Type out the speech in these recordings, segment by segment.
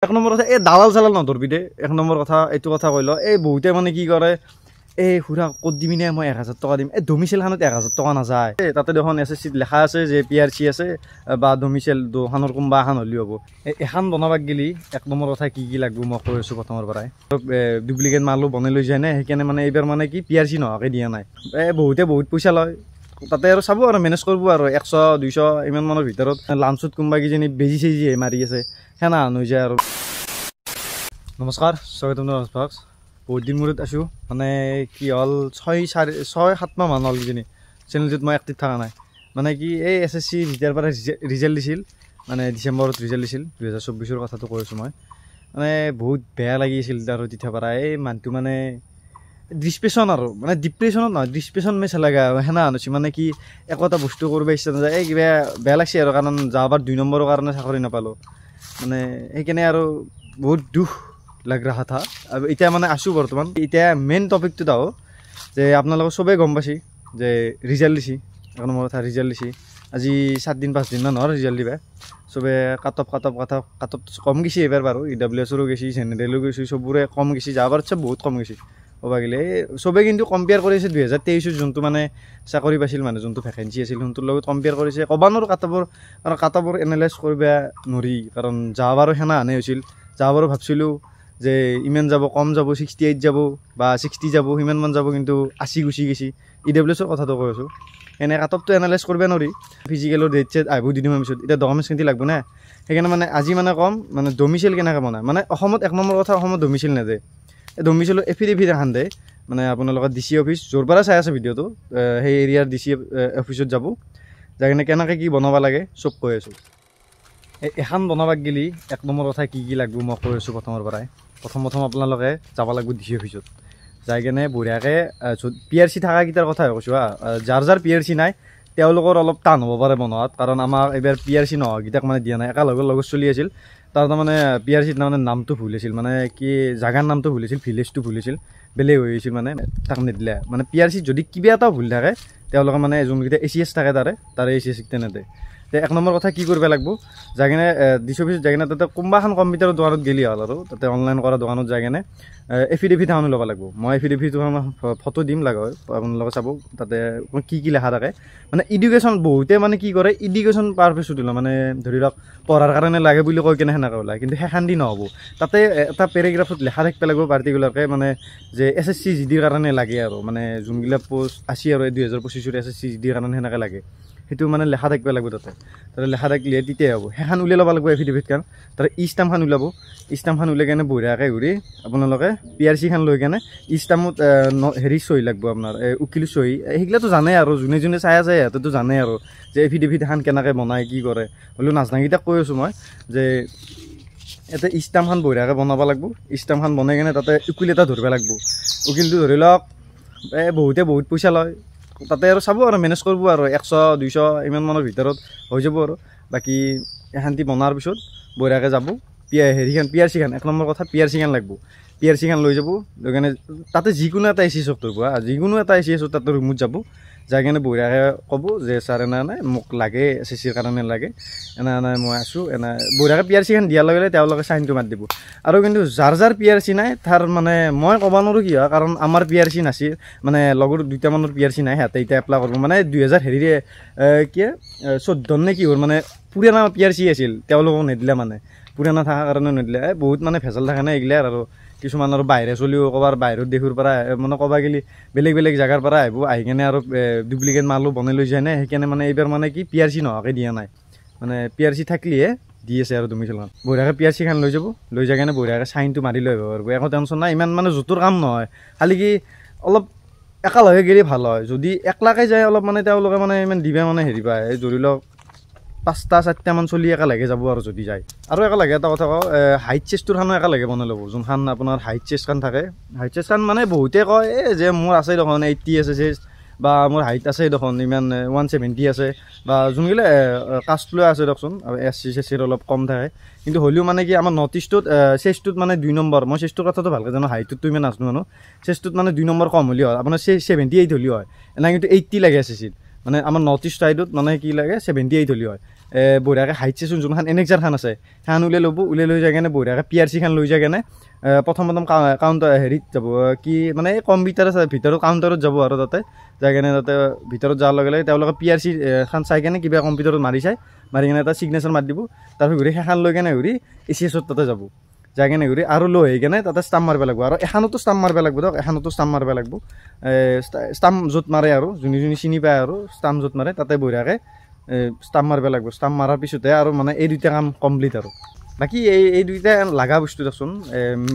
এক নম্বৰ কথা এই দালাল চালাল নধৰবি দে এক নম্বৰ কথা এইটো কথা কৈ ল এই বহুতে মানে কি কৰে এই খুৰা ক'ত দিবি নে মই 1000 টকা দিম এই ডমিচিলখানত 1000 টকা নাযায় তাতে দেখোন SSCত লেখা আছে যে PRC আছে বা ডমিচিল দুখানৰ কোনোবা এখন হ'লেও হ'ব এখন বনাবাক গেলি এক নম্বৰ কথা কি লাগব মই কৈ আছোঁ প্ৰথমৰ পৰাই ডুপ্লিকেট মালো বনাই লৈ যায় নে সেইকাৰণে মানে এইবাৰ মানে কি PRC নোহোৱাকৈ দিয়া নাই বহুতে বহুত পইচা লয় তাতে আৰু চাব আৰু মেনেজ কৰিব আৰু 100 200 ইমান মানৰ ভিতৰত লাঞ্চত কোনোবা কিজানি বেজি চেজি মাৰি আছে সেনা হৈ যায় আৰু নমস্কাৰ স্বাগতম নমস্কাৰ বহুত দিন মূৰত আছোঁ মানে কি হ'ল 6-7 মাহ মান হ'ল কিজানি চেনেলটোত মই এক্টিভ থকা নাই মানে কি এই SSC যেতিয়াৰ পৰা ৰিজাল্ট দিছিল মানে ডিচেম্বৰত ৰিজাল্ট দিছিল 2024ৰ কথাটো কৈ আছোঁ মই মানে বহুত বেয়া লাগিছিল আৰু তেতিয়াৰ পৰা এই মানুহটো মানে ডিপ্ৰেশ্যন আৰু মানে ডিপ্ৰেশ্যনত নহয় ডিপ্ৰেশ্যন মেচ লগা সেনা আনিছোঁ মানে কি একো এটা বস্তু কৰিব ইচ্ছা নাযায় এই কিবা বেয়া লাগছে আৰু কাৰণ যাবাৰ 2 নম্বৰৰ কাৰণে চাকৰি নাপালোঁ মানে সেইকাৰণে আৰু বহুত দুখ লাগ ৰহা থা আৰু এতিয়া মানে আছোঁ বৰ্তমান এতিয়া মেইন টপিকটো দাও যে আপোনালোকে চবেই গম পাইছে যে ৰিজাল্ট দিছে এক নম্বৰ কথা ৰিজাল্ট দিছে আজি 7 দিন 5 দিন মান হ'ল ৰিজাল্ট দিবা চবে কাটপ কম গৈছে এবাৰ বাৰু EWSৰো গৈছে জেনেৰেলো গৈছে চবৰে কম গৈছে যাবাৰ চব বহুত কম গৈছে ক'ব গ'লে চবে কিন্তু কম্পেয়াৰ কৰিছে 2023 যোনটো মানে চাকৰি পাইছিল মানে যোনটো ভেকেঞ্চি আছিল যোনটোৰ লগত কম্পেয়াৰ কৰিছে ক'বানোৰ কাটাবৰ এনালাইজ কৰিব নোৱাৰি কাৰণ যাবাৰো সেনা আনে হৈছিল যাবাৰো ভাবছিলোঁ যে ইমান যাব কম যাব 68 যাব বা 60 যাব সিমান মান যাব কিন্তু 80 গুচি গৈছে EWSৰ কথাটো কৈ আছোঁ এনে কাটপটো এনালাইজ কৰিব নোৱাৰি ফিজিকেলৰ ডেট চেট আহিব দিম আমি পিছত এতিয়া ডকুমেণ্টছ কিন্তু লাগব না সেইকাৰণে মানে আজি মানে কম মানে ডমিচিল কেনেকৈ বনায় মানে অসমত এক নম্বৰ কথা অসমত ডমিচিল নেদে এই ডমিচিলৰ এফিডেভিট এখন দে মানে আপোনালোকৰ DC অফিচ য'ৰ পৰা চাই আছে ভিডিঅ'টো সেই এৰিয়াৰ DC অফিচত যাব যাই কিনে কেনেকৈ কি বনাব লাগে চব কৈ আছোঁ এখন বনাবাক গেলি এক নম্বৰ কথা কি লাগব মই কৈ আছোঁ প্ৰথমৰ পৰাই প্ৰথম আপোনালোকে যাব লাগিব DC অফিচত যাই কেনে বঢ়িয়াকৈ PRC থাকাকেইটাৰ কথাই কৈছোঁ যাৰ PRC নাই তেওঁলোকৰ অলপ টান হ'ব পাৰে বনোৱাত কাৰণ আমাৰ এইবাৰ PRC নহয়কেইটাক মানে দিয়া নাই একেলগৰ লগত চলি আছিল তাৰ তাৰমানে PRCত তাৰমানে নামটো ভুল আছিল মানে কি জাগাৰ নামটো ভুল আছিল ভিলেজটো ভুল আছিল বেলেগ হৈ গৈছিল মানে তাক নিদিলে মানে PRCত যদি কিবা এটা ভুল থাকে তেওঁলোকে মানে যোনকেইটা ACS থাকে তাৰে ACS কেইটা নেদে এক নম্বৰ কথা কি কৰিব লাগিব যাই কিনে DC অফিচত যাই কিনে তাতে কোনোবা এখন কম্পিউটাৰৰ দোকানত গেলি হ'ল আৰু তাতে অনলাইন কৰা দোকানত যাই কিনে এফিডেভিট এখন ল'ব লাগিব মই এফিডেভিট ফটো দিম লাগে আপোনালোকে চাব তাতে কি লেখা থাকে মানে এডুকেশ্যন বহুতে মানে কি কৰে এডুকেশ্যন পাৰপাছত দিলোঁ মানে ধৰি লওক পঢ়াৰ কাৰণে লাগে বুলি কৈ কিনে সেনেকৈ ওলায় কিন্তু সেইখন দি নহ'ব তাতে এটা পেৰেগ্ৰাফত লেখা থাকিব লাগিব পাৰ্টিকুলাৰকৈ মানে যে SSC GDৰ কাৰণে লাগে আৰু মানে যোনবিলাক পোষ্ট আছে আৰু 2025ৰ SSC GDৰ কাৰণে সেনেকৈ লাগে সেইটো মানে লেখা থাকিব লাগিব তাতে লেখা থাকিলে তেতিয়াই হ'ব সেইখন উলিয়াই ল'ব লাগিব এফিডেভিটখন তাতে ষ্টাম্পখন ওলাব ষ্টাম্পখন উলিয়াই কেনে বঢ়িয়াকৈ ঘূৰি আপোনালোকে PRCখন লৈ কেনে ষ্টাম্পত হেৰি চহী লাগব আপোনাৰ উকিল চহী সেইগিলাটো জানে আৰু যোনে চাই আছে সিহঁতেতো জানে আৰু যে এফিডেভিট এখন কেনেকৈ বনায় কি কৰে হ'লেও নাজনাকেইটাক কৈ আছোঁ মই যে ইয়াতে ষ্টাম্পখন বঢ়িয়াকৈ বনাব লাগিব ষ্টাম্পখন বনাই কেনে তাতে উকিল এটা ধৰিব লাগিব উকিলটো ধৰি লওক বহুতে বহুত পইচা লয় তাতে আৰু চাব আৰু মেনেজ কৰিব আৰু 100 200 ইমান মানৰ ভিতৰত হৈ যাব আৰু বাকী এখানটি বনাৰ পিছত বঢ়িয়াকৈ যাব হেৰিখন PRCখন এক নম্বৰ কথা PRCখন লাগব PRCখন লৈ যাব লৈ কেনে তাতে যিকোনো এটা ACSক ধৰিব যিকোনো এটা ACS তাতে ৰুমত যাব যাই কেনে বঢ়িয়াকৈ ক'ব যে ছাৰ এনে মোক লাগে SSCৰ কাৰণে লাগে এনে মই আছোঁ এনে বঢ়িয়াকৈ PRCখন দিয়াৰ লগে লগে তেওঁলোকে চাইনটো মাৰি দিব আৰু কিন্তু যাৰ PRC নাই তাৰ মানে মই ক'ব নোৱাৰোঁ কি হয় কাৰণ আমাৰ PRC নাছিল মানে লগৰ দুটামানৰ PRC নাই সিহঁতে এতিয়া এপ্লাই কৰিব মানে 2000 হেৰিৰে কি 14 নে কি হ'ল মানে পুৰণা PRC আছিল তেওঁলোকক নিদিলে মানে পুৰণা থকাৰ কাৰণে নিদিলে বহুত মানে ভেজাল থাকে না এইগিলাৰ আৰু কিছুমান আৰু বাহিৰে চলিও ক'বাৰ বাহিৰৰ দেশৰ পৰা মানে ক'বা গেলি বেলেগ জেগাৰ পৰা আহিব আহি কেনে আৰু ডুপ্লিকেট মালো বনাই লৈ যায় নে সেইকাৰণে মানে এইবাৰ মানে কি PRC নোহোৱাকৈ দিয়া নাই মানে PRC থাকিলেহে দি আছে আৰু ডমিচিলখন বঢ়িয়াকৈ PRCখন লৈ যাব লৈ যাই কেনে বঢ়িয়াকৈ চাইনটো মাৰি লৈ আহিব পাৰিব একো টেনশ্যন নাই ইমান মানে জোঁটোৰ কাম নহয় খালি কি অলপ একেলগে গেলি ভাল হয় যদি একলাকৈ যায় অলপ মানে তেওঁলোকে মানে ইমান দিবা মানে হেৰি পায় ধৰি লওক 5-4টা মান চলি একেলগে যাব আৰু যদি যায় আৰু একেলগে এটা কথা কওঁ হাইট চেষ্টটোৰখনো একেলগে বনাই ল'ব যোনখন আপোনাৰ হাইট চেষ্টখন থাকে হাইট চেষ্টখন মানে বহুতে কয় যে মোৰ আছে দেখোন 80 আছে চেষ্ট বা মোৰ হাইট আছে দেখোন ইমান 170 আছে বা যোনগিলা কাষ্ট লৈ আছে দিয়কচোন SC CCৰ অলপ কম থাকে কিন্তু হ'লেও মানে কি আমাৰ নৰ্থ ইষ্টত চেষ্টটোত মানে 2 নম্বৰ মই চেষ্টটোৰ কথাটো ভালকৈ জানো হাইটটো ইমান নাজানো মানুহ চেষ্টটোত মানে 2 নম্বৰ কম হ'লেও হয় আপোনাৰ 78 হ'লেও হয় এনে কিন্তু 80 লাগে SCত মানে আমাৰ নৰ্থ ইষ্ট চাইডত মানে কি লাগে 78 হ'লেও হয় বঢ়িয়াকৈ হাইট চেচন যোনখন এনেকজাৰ খান আছে সেইখন উলিয়াই ল'ব উলিয়াই লৈ যায় কেনে বঢ়িয়াকৈ PRC খান লৈ যায় কেনে প্ৰথম কাউণ্টাৰ হেৰিত যাব কি মানে কম্পিউটাৰ আছে ভিতৰত কাউণ্টাৰত যাব আৰু তাতে যাই কেনে তাতে ভিতৰত যোৱাৰ লগে লগে তেওঁলোকে PRC খান চাই কেনে কিবা কম্পিউটাৰত মাৰি চাই মাৰি কেনে এটা ছিগনেচাৰ মাৰি দিব তাৰপিছত ঘূৰি সেইখন লৈ কেনে ঘূৰি ACS তাতে যাব যাই কেনে ঘূৰি আৰু লৈ আহি কেনে তাতে ষ্টাম্প মাৰিব লাগিব আৰু এখনতো ষ্টাম্প মাৰিব লাগিব দিয়ক এখনতো ষ্টাম্প মাৰিব লাগিব ষ্টাম্প য'ত মাৰে আৰু যোনে যোনে চিনি পায় আৰু ষ্টাম্প য'ত মাৰে তাতে বঢ়িয়াকৈ ষ্টাম্প মাৰিব লাগিব ষ্টাম্প মাৰাৰ পিছতে আৰু মানে এই দুইটা কাম কমপ্লিট আৰু বাকী এই দুইটা লগা বস্তু দেচোন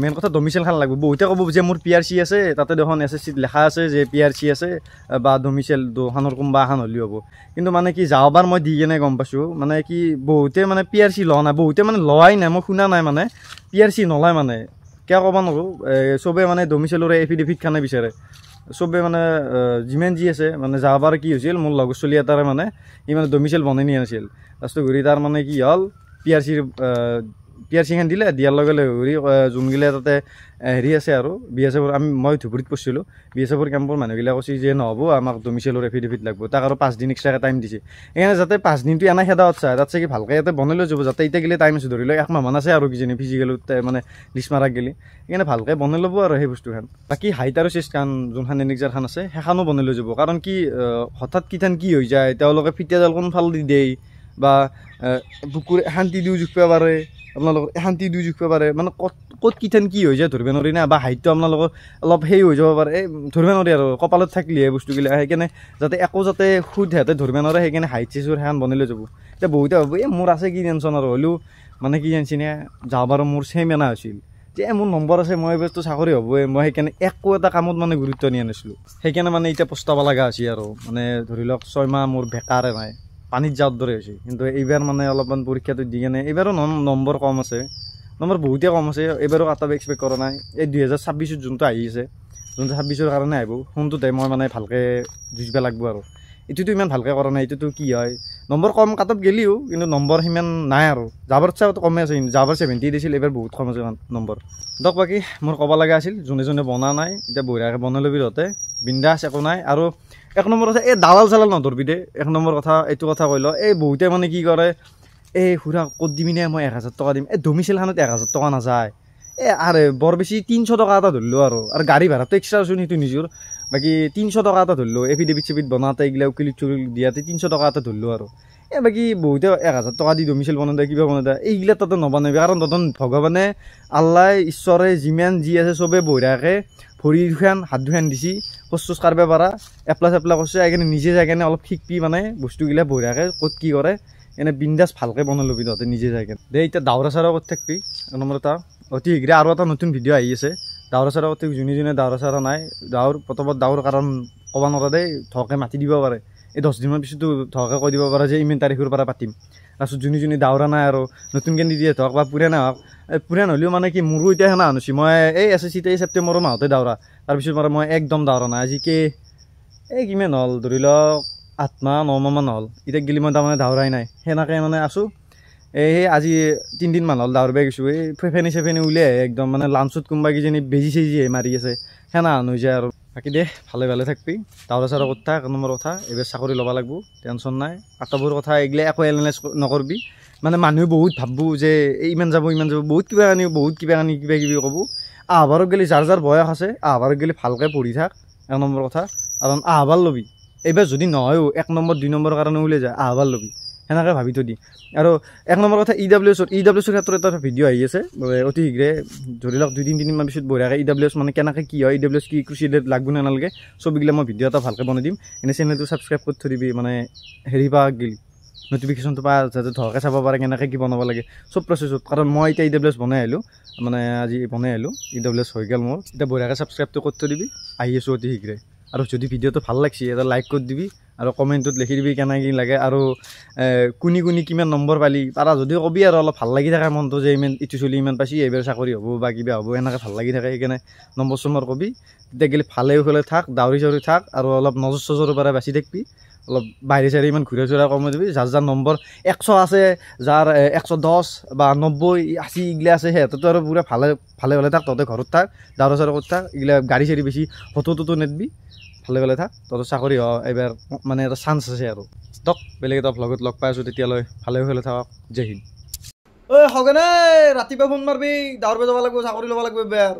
মেইন কথা ডমিচাইল খান লাগিব বহুতে ক'ব যে মোৰ PRC আছে তাতে দেখোন SSCত লেখা আছে যে PRC আছে বা ডমিচাইল দুখনৰ কোনোবা এখন হ'লেও হ'ব কিন্তু মানে কি যাওঁবাৰ মই দি কেনে গম পাইছোঁ মানে কি বহুতে মানে PRC লোৱা নাই বহুতে মানে লোৱাই নাই মই শুনা নাই মানে PRC নলয় মানে কিয় ক'ব নোৱাৰোঁ চবেই মানে ডমিচাইলৰে এফিডেভিট খানে বিচাৰে চবেই মানে যিমান যি আছে মানে যাবাৰ কি হৈছিল মোৰ লগৰ চলি এটাৰে মানে ই মানে ডমিচাইল বনাই নিয়া নাছিল লাষ্টত ঘূৰি তাৰ মানে কি হ'ল PRC খান দিলে দিয়াৰ লগে লগে ঘূৰি যোনগিলা তাতে হেৰি আছে আৰু BSF মই ধুবুৰীত পঢ়িছিলোঁ BSF কেম্পৰ মানুহগিলা কৈছে যে নহ'ব আমাক ডমিচাইলৰ এফিডেভিট লাগিব তাক আৰু 5 দিন এক্সট্ৰাকৈ টাইম দিছে সেইকাৰণে যাতে 5 দিনটো এনে খেদাত চায় তাত চাগে ভালকৈ ইয়াতে বনাই লৈ যাব যাতে এতিয়া গেলে টাইম আছে ধৰি লওক 1 মাহমান আছে আৰু কিজানি ফিজিকেলত মানে লিষ্ট মাৰাক গেলি সেইকাৰণে ভালকৈ বনাই ল'ব আৰু সেই বস্তুখান বাকী হাইট আৰু চেষ্ট খান যোনখন এনেকজাৰ খান আছে সেইখনো বনাই লৈ যাব কাৰণ কি হঠাৎ কিঠান কি হৈ যায় তেওঁলোকে ফিটিয়াডাল কোনফাল দি দিয়ে বা বুকুৰ শান্তি দিও জুখিব পাৰে আপোনালোকৰ শান্তি দিও জুখিব পাৰে মানে ক'ত কিঠান কি হৈ যায় ধৰিব নোৱাৰি না বা হাইটটো আপোনালোকৰ অলপ সেই হৈ যাব পাৰে ধৰিব নোৱাৰি আৰু কপালত থাকিলেহে বস্তুগিলা সেইকাৰণে যাতে একো যাতে সুদ সিহঁতে ধৰিব নোৱাৰে সেইকাৰণে হাইট চেচৰ সেইখন বনাই লৈ যাব এতিয়া বহুতে ভাবো মোৰ আছে কি টেনশ্যন আৰু হ'লেও মানে কি জানিছিনে যাবাৰ মোৰ ছেম এনা হৈছিল যে মোৰ নম্বৰ আছে মই বস্তু চাকৰি হ'বই মই সেইকাৰণে একো এটা কামত মানে গুৰুত্ব দিয়া নাছিলোঁ সেইকাৰণে মানে এতিয়া পস্তাব লগা হৈছে আৰু মানে ধৰি লওক 6 মাহ মোৰ বেকাৰে নাই পানীত যাওয়াৰ দৰে হৈছে কিন্তু এইবাৰ মানে অলপমান পৰীক্ষাটো দি কেনে এইবাৰো নম্বৰ কম আছে নম্বৰ বহুতেই কম আছে এইবাৰো কাটাব এক্সপেক্ট কৰা নাই এই 2026 যোনটো আহি আছে যোনটো 26ৰ কাৰণে আহিব সোনটোতে মই মানে ভালকৈ যুঁজিব লাগিব আৰু এইটোতো ইমান ভালকৈ কৰা নাই এইটোতো কি হয় নম্বৰ কম কাটাব গেলিও কিন্তু নম্বৰ সিমান নাই আৰু যাবৰ চাওতো কমে আছে যাবৰ 70 দিছিল এইবাৰ বহুত কম আছে নম্বৰ দক বাকী মোৰ ক'ব লগা আছিল যোনে যোনে বনা নাই এতিয়া বঢ়িয়াকৈ বনাই ল'বি তহঁতে বিন্দাছ একো নাই আৰু 1 নম্বৰ কথা এই দালাল চালাল নধৰবি দে 1 নম্বৰ কথা এইটো কথা কৈ ল এই বহুতে মানে কি কৰে এই খুৰা ক'ত দিবিনে মই 1000 টকা দিম এই ডমিচাইল খানত 1000 টকা নাযায় আৰে বৰ বেছি 300 টকা এটা ধৰিলোঁ আৰু গাড়ী ভাড়াটো এক্সট্ৰা আছোঁ সেইটো নিজৰ বাকী 300 টকা এটা ধৰিলোঁ এফিডেভিট চেভিট বনাওঁতে এইগিলা উকিলিত চুকিলিত দিয়াতে 300 টকা এটা ধৰিলোঁ আৰু বাকী বহুতে 1000 টকা দি ডমিচাইল বনাই দিয়ে কিবা বনাই দিয়ে এইগিলা তাতে নবনাবি কাৰণ তহঁত ভগৱানে আল্লাহ ঈশ্বৰে যিমান যি আছে চবেই বঢ়িয়াকৈ ভৰি দুখান হাত দুখান দিছি খোজ চোজ কাঢ়িব পাৰা এপ্লাই কৰিছে সেইকাৰণে নিজে যাই কেনে অলপ শিকবি মানে বস্তুগিলা বঢ়িয়াকৈ ক'ত কি কৰে এনে বিন্দাছ ভালকৈ বনাই ল'বি তহঁতে নিজে যাই কেনে দে এতিয়া দাউৰা চাউৰা কৰি থাকবি নম্বৰ এটা অতি শীঘ্ৰে আৰু এটা নতুন ভিডিঅ' আহি আছে দাউৰা চাউৰা কৰি যোনে যোনে দাউৰা চাউৰা নাই প্ৰথমত দাউৰ কাৰণ ক'ব নোৱাৰা দেই ধকে মাতি দিব পাৰে এই 10 দিনৰ পিছতো ধকে কৈ দিব পাৰে যে ইমান তাৰিখৰ পৰা পাতিম তাৰপিছত যোনে যোনে দাউৰা নাই আৰু নতুনকৈ নিদিয়ে ধৰক বা পুৰাণা হওক পুৰাণ হ'লেও মানে কি মোৰো এতিয়া সেনা আনিছোঁ মই এই SSCতে এই ছেপ্টেম্বৰৰ মাহতে দাউৰা তাৰপিছত মানে মই একদম দাউৰা নাই আজিকে এই কিমান হ'ল ধৰি লওক 8 মাহ 9 মাহমান হ'ল এতিয়া গেলি মই তাৰমানে দাউৰাই নাই সেনেকৈ মানে আছোঁ এই আজি 3 দিনমান হ'ল দাউৰিব গৈছোঁ এই ফেফেনি চেফেনি উলিয়াই একদম মানে লাঞ্চত কোনোবা কিজানি বেজি চেজি মাৰি আছে সেনা হৈ যায় আৰু বাকী দে ভালে ভালে থাকবি দাউৰা চাউৰা কথা 1 নম্বৰ কথা এইবাৰ চাকৰি ল'ব লাগিব টেনশ্যন নাই আটাবোৰ কথা এইগিলা একো এনালাইজ নকৰবি মানে মানুহে বহুত ভাববো যে ইমান যাব বহুত কিবা কানি কিবা কিবি ক'ব আহবাৰত গেলি যাৰ যাৰ বয়স আছে আহবাৰত গেলি ভালকৈ পঢ়ি থাক 1 নম্বৰ কথা কাৰণ আহবাৰ ল'বি এইবাৰ যদি নহয়ও 1 নম্বৰ 2 নম্বৰৰ কাৰণে ওলাই যায় আহবাৰ ল'বি সেনেকৈ ভাবি থৈ দি আৰু 1 নম্বৰ কথা EWSৰ ক্ষেত্ৰত এটা ভিডিঅ' আহি আছে অতি শীঘ্ৰে ধৰি লওক 2-3 মান পিছত বঢ়িয়াকৈ EWS মানে কেনেকৈ কি হয় EWS কি ক্ৰুচিয়েট লাগব নে নালাগে চবগিলা মই ভিডিঅ' এটা ভালকৈ বনাই দিম এনে চেনেলটো ছাবস্ক্ৰাইব কৰি থৈ দিবি মানে হেৰি পা গেলি নটিফিকেশ্যনটো পা যাতে ধৰকৈ চাব পাৰে কেনেকৈ কি বনাব লাগে চব প্ৰচেছত কাৰণ মই এতিয়া EWS বনাই আহিলোঁ মানে আজি বনাই আহিলোঁ EWS হৈ গ'ল মোৰ এতিয়া বঢ়িয়াকৈ ছাবস্ক্ৰাইবটো কৰি থৈ দিবি আহি আছোঁ অতি শীঘ্ৰে আৰু যদি ভিডিঅ'টো ভাল লাগছে এটা লাইক কৰি দিবি আৰু কমেণ্টত লিখি দিবি কেনেকৈ লাগে আৰু কোনি কিমান নম্বৰ পালি পাৰা যদি কবি আৰু অলপ ভাল লাগি থাকে মনটো যে ইমান ইটো চলি ইমান পাইছি এইবাৰ চাকৰি হ'ব বা কিবা হ'ব এনেকৈ ভাল লাগি থাকে সেইকাৰণে নম্বৰ চম্বৰ কবি তেতিয়া গেলি ভালে থাক দাউৰি চাউৰি থাক আৰু অলপ নজৰ চজৰৰ পৰা বাচি থাকবি অলপ বাহিৰে চাহিৰে ইমান ঘূৰা চুৰা কমাই দিবি যাৰ নম্বৰ 100 আছে যাৰ 110 বা 90 80 এইগিলা আছে সিহঁতেতো আৰু পূৰা ভালে থাক তহঁতে ঘৰত থাক দাউৰা চাউৰা কৰি থাক এইগিলা গাড়ী চাড়ী বেছি হতো নেদবি ভালে ভালে থাক তহঁতৰ চাকৰি হ এইবাৰ মানে এটা চান্স আছে আৰু দক বেলেগ এটা ভ্লগত লগ পাই আছোঁ তেতিয়ালৈ ভালে ভালে থাকক জয় হিন্দ ঐ খগেনে ৰাতিপুৱা ফোন মাৰবি দাউৰব যাব লাগিব চাকৰি ল'ব লাগিব এবাৰ